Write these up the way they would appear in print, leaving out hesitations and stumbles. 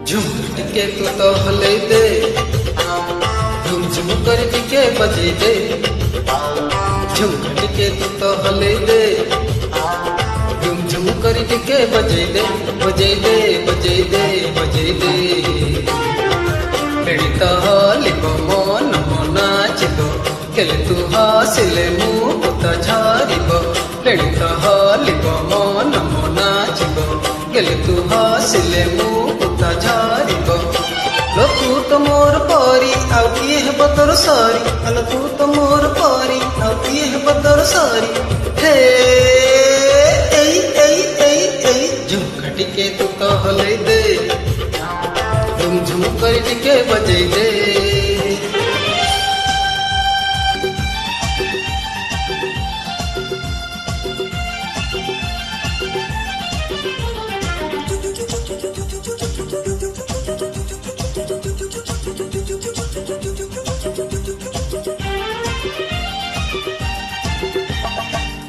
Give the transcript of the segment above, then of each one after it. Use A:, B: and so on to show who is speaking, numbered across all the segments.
A: झुम टिके तू तो हले दे, झुम झुम कर टिके बजे दे। झुम टिके तू तो हले दे, झुम झुम कर टिके बजे दे, बजे दे बजे दे बजे दे। बेड़ी तो लिबो मन नाचिबो, केले तू हासिले मुँह तो झारिबो। बेड़ी तो लिबो मन नाचिबो, केले तू हासिले मुँह तो झारिबो। लो तू तो मोर परी आउ किए हे बदर सारी, लो तू तो मोर परी आउ किए हे बदर सारी। हे एई एई एई एई झुमका टिके तू तो हले दे, झुम झुम कर टिके बजे दे।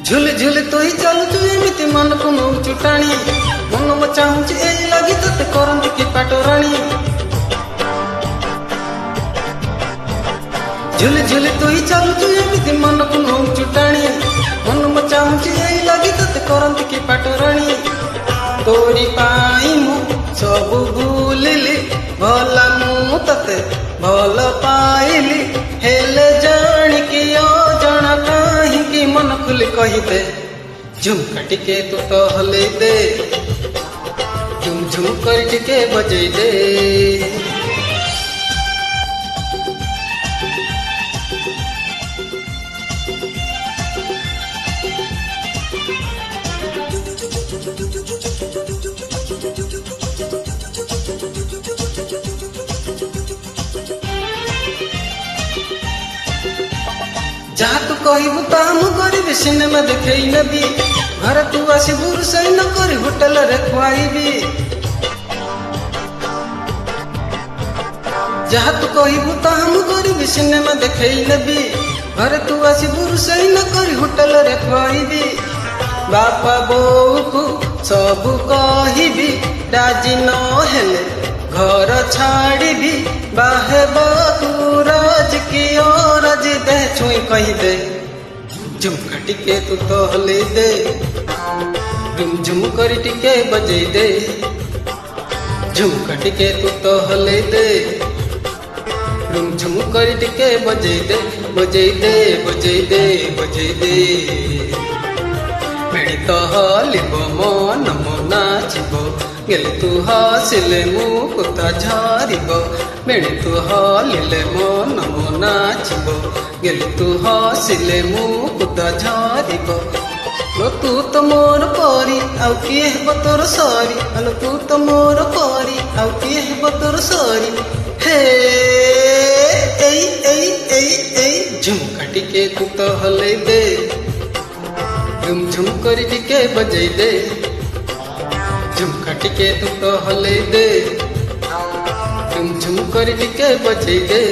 A: झुल झुल तो ही चलुचु एमिति मन को मु चुटाणी, मन म चाहुची ए लगी तते करंती की पाटोराणी। झुल झुल तो ही चलुचु एमिति मन को मु चुटाणी, मन म चाहुची ए लगी तते करंती की पाटोराणी। तोरी पाई मु सब भूलिली, भला मु तते भल पाइली। हेले जानी कि अजणा काहींकि मन खुली कही दे, झुमका टिके तू तो हले दे, झुम झुम कर टिके बजे दे। जहाँ तू कहबू ता मु करिबी, सिनेमा देखई नेबी, घर तू आसिबू रोषेई न करी होटल रे खुआइबी। जहाँ तू कहबू ता मु करिबी, सिनेमा देखई नेबी, घर तू आसिबू रोषेई न करी होटल रे खुआइबी। बापा बोऊ को सब कहिबी, राजी न हेले घर छाड़िबी। बाहे बाबू राज की राज दे छुई कही दे, झुमका टिके तू तो हले दे, झुम झुम कर टिके बजे दे। झुमका टिके तू तो हले दे, झुम झुम कर टिके बजे दे, बजे दे बजे दे बजे दे। बेड़ी तो लिबो मन नाचिबो, गेले तू हासिले मुँह तो झारिबो। बेड़ी तू हालिले मन नाचिबो, गेले तू हासिले मुँह तो झारिबो। लो तू तो मोर परी आउ किए हे बतोर सारी, लो तू तो मोर परी आउ किए हे बतोर सारी। हे एई एई एई एई झुमका टिके तू तो हले दे, झुम झुम कर टिके बजे दे। झुमका टिके तू तो हले दे, झुम झुम कर टिके बजे दे।